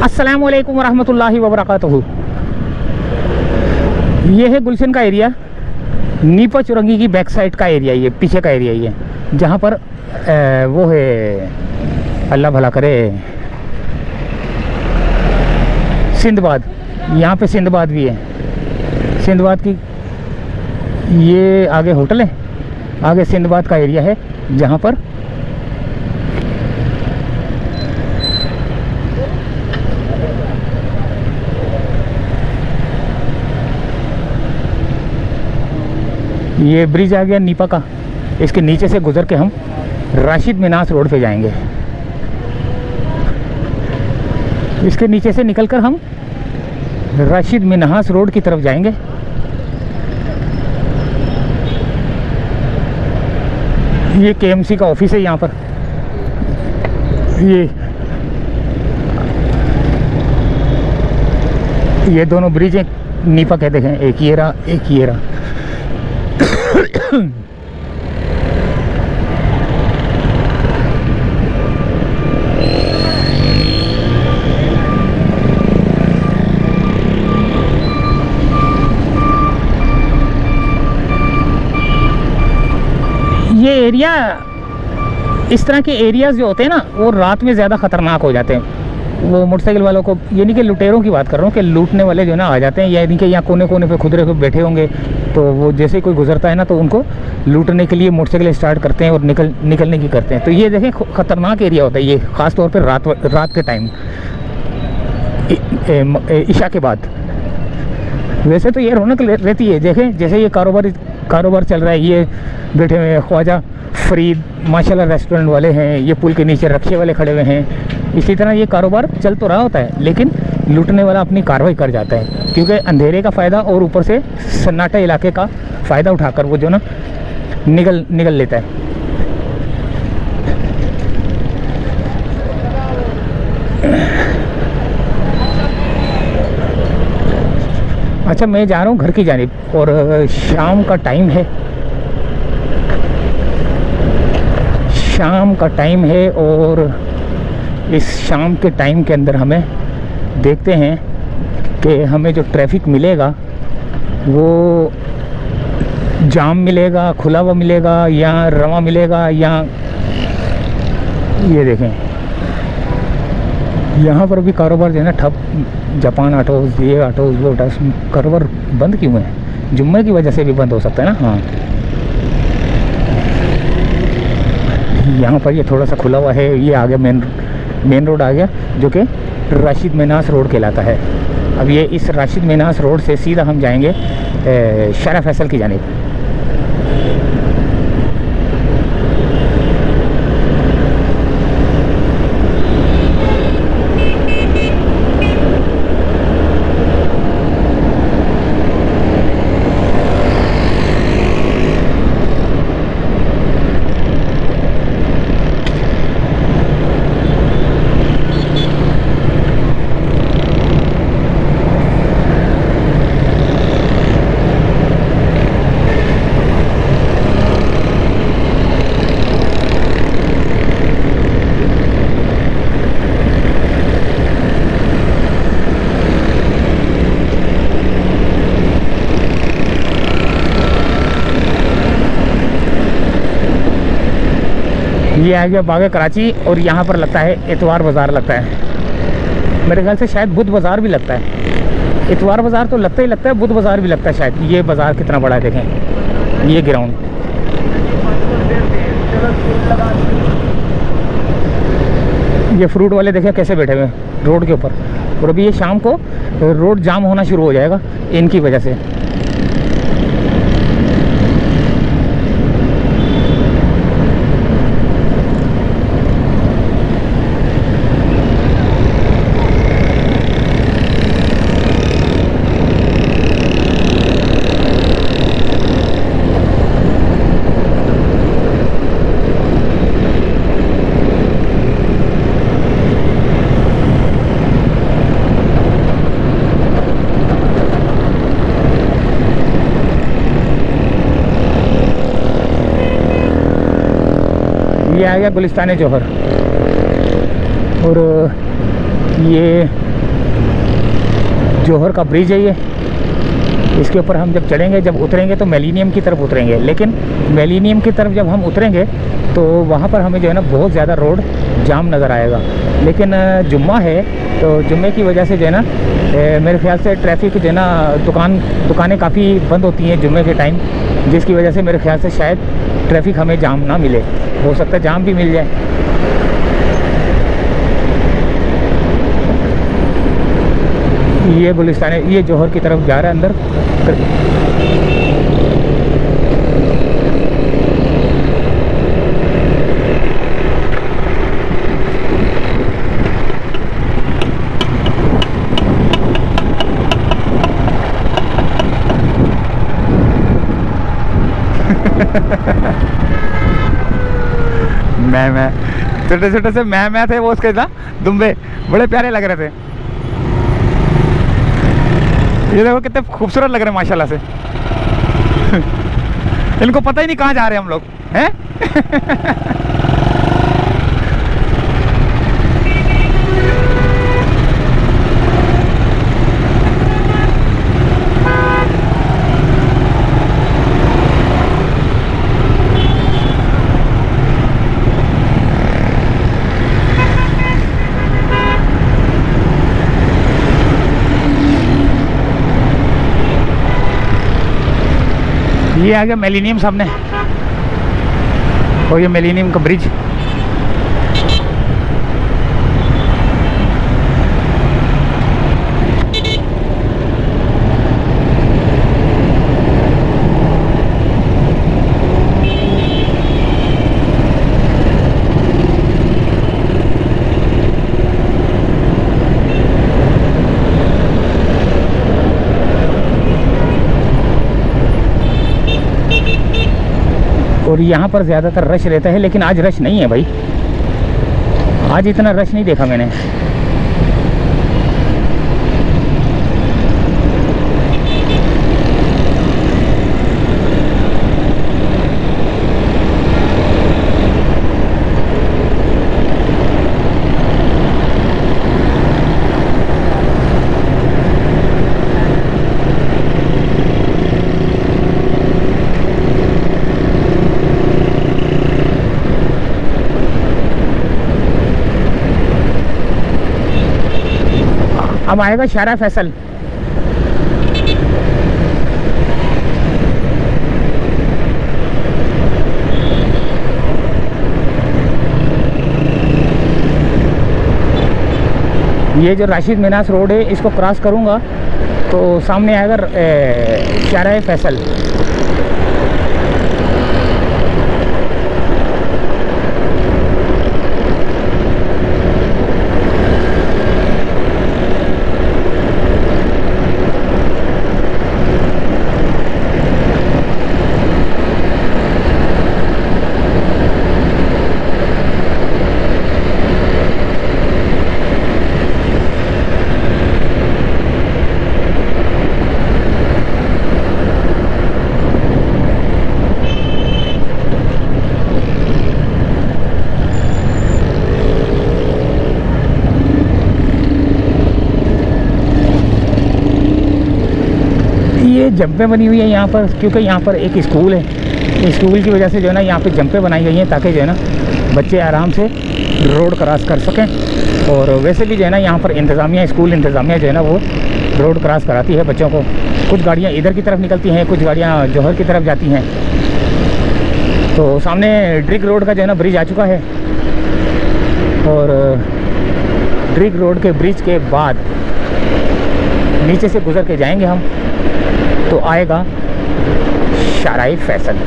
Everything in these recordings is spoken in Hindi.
अस्सलाम वालेकुम वरहमतुल्लाहि वबरकातुहू। ये है गुलशन का एरिया, नीपा चुरंगी की बैक साइड का एरिया, ये पीछे का एरिया ये, जहाँ पर वो है, अल्लाह भला करे, सिंधबाद। यहाँ पे सिंधबाद भी है, सिंधबाद की ये आगे होटल है, आगे सिंधबाद का एरिया है जहाँ पर ये ब्रिज आ गया नीपा का। इसके नीचे से गुजर के हम राशिद मिनास रोड पे जाएंगे। इसके नीचे से निकलकर हम राशिद मिन्हास रोड की तरफ जाएंगे। ये केएमसी का ऑफिस है यहाँ पर। ये दोनों ब्रिज हैं, नीपा कहते हैं, एक ये रहा, एक ये रहा। ये एरिया, इस तरह के एरियाज जो होते हैं ना, वो रात में ज़्यादा ख़तरनाक हो जाते हैं। वो मोटरसाइकिल वालों को, ये नहीं कि लुटेरों की बात कर रहा हूँ, कि लूटने वाले जो ना आ जाते हैं, या नहीं कि यहाँ कोने कोने पे खुदरे पे बैठे होंगे, तो वो जैसे ही कोई गुजरता है ना, तो उनको लूटने के लिए मोटरसाइकिल स्टार्ट करते हैं और निकलने की करते हैं। तो ये देखें, ख़तरनाक एरिया होता है ये, ख़ास तौर पर रात के टाइम, इशा के बाद। वैसे तो ये रौनक रहती है। देखें, जैसे ये कारोबार चल रहा है, ये बैठे हुए ख्वाजा फरीद माशाल्लाह रेस्टोरेंट वाले हैं, ये पुल के नीचे रक्शे वाले खड़े हुए हैं। इसी तरह ये कारोबार चल तो रहा होता है, लेकिन लूटने वाला अपनी कार्रवाई कर जाता है, क्योंकि अंधेरे का फ़ायदा और ऊपर से सन्नाटे इलाके का फ़ायदा उठाकर वो जो ना निकल लेता है। अच्छा, मैं जा रहा हूँ घर की जानिब, और शाम का टाइम है, शाम का टाइम है, और इस शाम के टाइम के अंदर हमें देखते हैं कि हमें जो ट्रैफिक मिलेगा वो जाम मिलेगा, खुला हुआ मिलेगा, या रवा मिलेगा, या ये देखें यहाँ पर भी कारोबार जो है ना ठप। जापान ऑटोज़, ये ऑटोज़, वो ऑटोज़, कारोबार बंद क्यों है? जुम्मे की वजह से भी बंद हो सकता है ना। हाँ, यहाँ पर ये थोड़ा सा खुला हुआ है। ये आ गया मेन रोड आ गया, जो कि राशिद मिनास रोड कहलाता है। अब ये इस राशिद मिनास रोड से सीधा हम जाएंगे शारा फैसल की जानिब। ये आ गया बाग कराची, और यहाँ पर लगता है इतवार बाज़ार लगता है। मेरे ख्याल से शायद बुध बाज़ार भी लगता है। इतवार बाज़ार तो लगता ही लगता है, बुध बाज़ार भी लगता है शायद। ये बाज़ार कितना बड़ा है देखें, ये ग्राउंड। ये फ्रूट वाले देखें कैसे बैठे हुए हैं रोड के ऊपर। और अभी ये शाम को रोड जाम होना शुरू हो जाएगा इनकी वजह से। ये आ गया गुलिस्तान जौहर, और ये जौहर का ब्रिज है ये। इसके ऊपर हम जब चढ़ेंगे, जब उतरेंगे तो मिलेनियम की तरफ उतरेंगे, लेकिन मिलेनियम की तरफ जब हम उतरेंगे तो वहाँ पर हमें जो है ना बहुत ज़्यादा रोड जाम नज़र आएगा। लेकिन जुम्मा है तो जुम्मे की वजह से जो है ना मेरे ख्याल से ट्रैफिक जो है ना दुकानें काफ़ी बंद होती हैं जुम्मे के टाइम, जिसकी वजह से मेरे ख्याल से शायद ट्रैफिक हमें जाम ना मिले, हो सकता है जाम भी मिल जाए। ये गुलिस्तान है, ये जौहर की तरफ जा रहा है अंदर। मैं छोटे छोटे से मैं थे वो, उसके ना दुम्बे बड़े प्यारे लग रहे थे। ये देखो कितने खूबसूरत लग रहे हैं माशाल्लाह से। इनको पता ही नहीं कहाँ जा रहे हैं हम लोग हैं। ये आ गया मिलेनियम सामने, और ये मिलेनियम का ब्रिज। और यहाँ पर ज़्यादातर रश रहता है, लेकिन आज रश नहीं है भाई, आज इतना रश नहीं देखा मैंने। अब आएगा शारा फैसल। ये जो राशिद मिनास रोड है, इसको क्रॉस करूँगा तो सामने आएगा शारा फैसल। ये जंपें बनी हुई है यहाँ पर, क्योंकि यहाँ पर एक स्कूल है। स्कूल की वजह से जो है ना यहाँ पे जंपें बनाई गई हैं, ताकि जो है ना बच्चे आराम से रोड क्रॉस कर सकें। और वैसे भी जो है ना यहाँ पर इंतज़ामिया, स्कूल इंतज़ामिया जो है ना वो रोड क्रॉस कराती है बच्चों को। कुछ गाड़ियाँ इधर की तरफ निकलती हैं, कुछ गाड़ियाँ जौहर की तरफ जाती हैं। तो सामने ड्रिग रोड का जो है ना ब्रिज आ चुका है, और ड्रिग रोड के ब्रिज के बाद नीचे से गुजर के जाएंगे हम तो आएगा शाराए फैसल।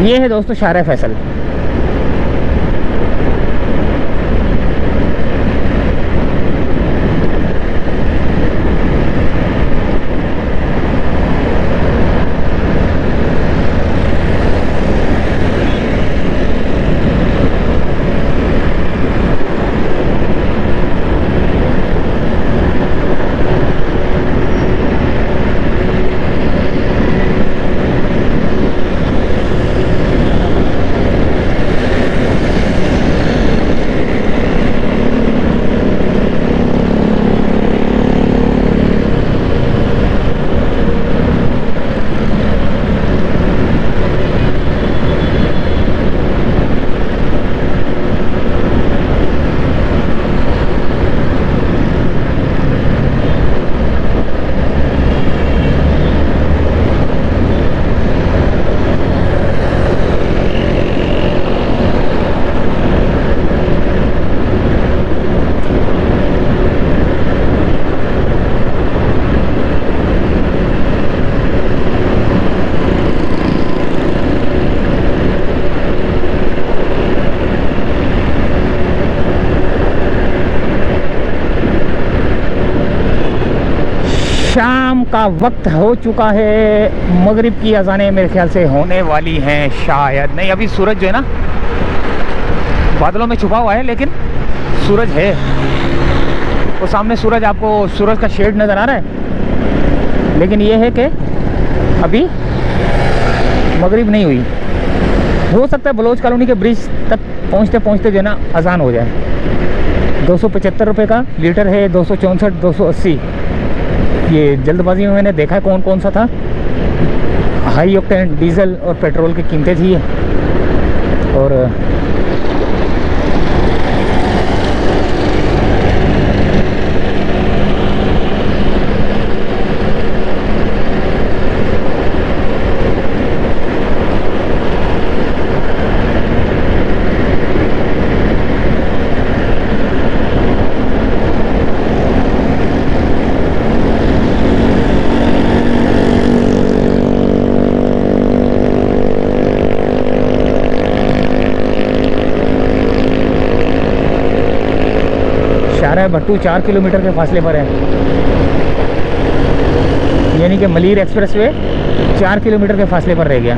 ये है दोस्तों शारा फैसल। शाम का वक्त हो चुका है, मगरिब की अज़ानें मेरे ख्याल से होने वाली हैं, शायद नहीं। अभी सूरज जो है ना बादलों में छुपा हुआ है, लेकिन सूरज है। वो सामने सूरज, आपको सूरज का शेड नज़र आ रहा है, लेकिन ये है कि अभी मगरिब नहीं हुई। हो सकता है बलोच कॉलोनी के ब्रिज तक पहुँचते पहुँचते जो है ना अजान हो जाए। 275 रुपये का लीटर है, 264, 280। ये जल्दबाजी में मैंने देखा कौन कौन सा था। हाई ऑक्टेन डीजल और पेट्रोल की कीमतें थी। और भट्टू 4 किलोमीटर के फासले पर है, यानी कि मलीर एक्सप्रेस वे 4 किलोमीटर के फासले पर रह गया।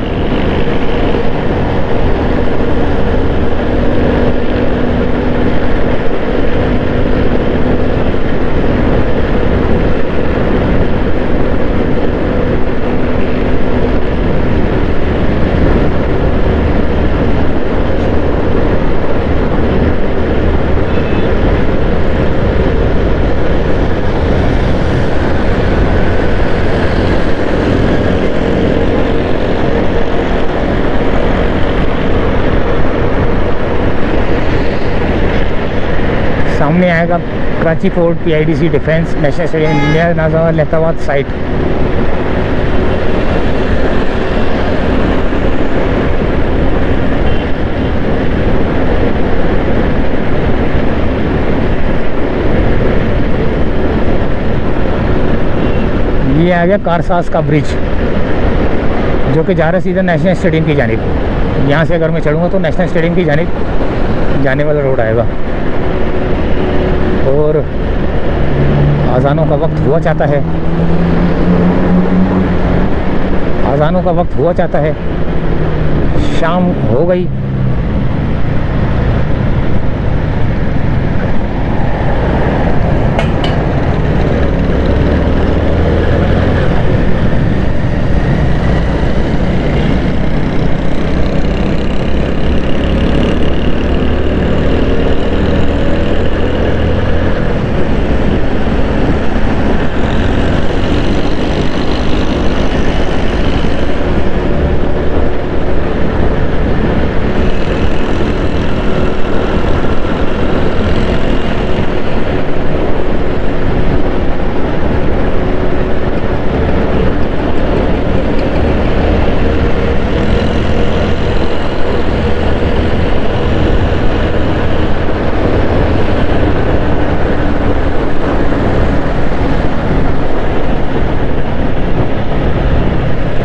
सामने आएगा Karachi fort, PIDC defence, national stadium, engineer नाजार लहताबाद साइट। ये आ गया कारसाज का ब्रिज, जो कि जा रहा है सीधा नेशनल स्टेडियम की जानिब। यहाँ से अगर मैं चढ़ूँगा तो नेशनल स्टेडियम की जानिब जाने वाला रोड आएगा। और अज़ानों का वक्त हुआ चाहता है, अज़ानों का वक्त हुआ चाहता है। शाम हो गई।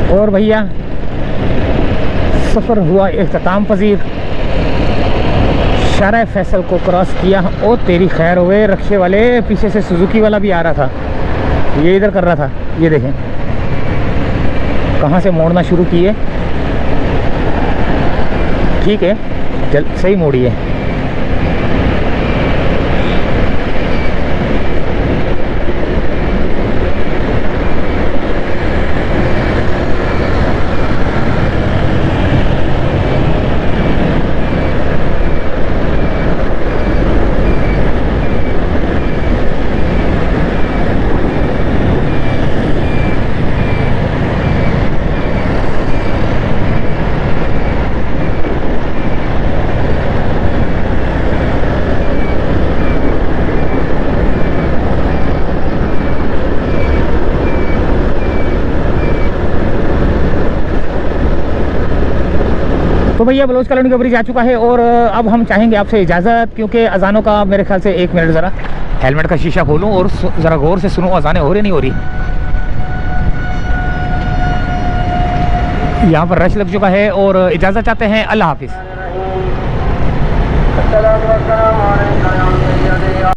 और भैया सफ़र हुआ इख्तिताम पजीर। शारा फैसल को क्रॉस किया। ओ तेरी खैर हुए, रक्शे वाले पीछे से सुजुकी वाला भी आ रहा था, ये इधर कर रहा था। ये देखें कहाँ से मोड़ना शुरू किए। ठीक है, सही मोड़ी है। तो भैया बलोच कॉलोनी का ब्रिज आ चुका है और अब हम चाहेंगे आपसे इजाज़त, क्योंकि अजानों का मेरे ख्याल से 1 मिनट ज़रा हेलमेट का शीशा खोलूं और ज़रा गौर से सुनूं अजानें हो रही नहीं हो रही। यहाँ पर रश लग चुका है और इजाज़त चाहते हैं। अल्लाह हाफिज़।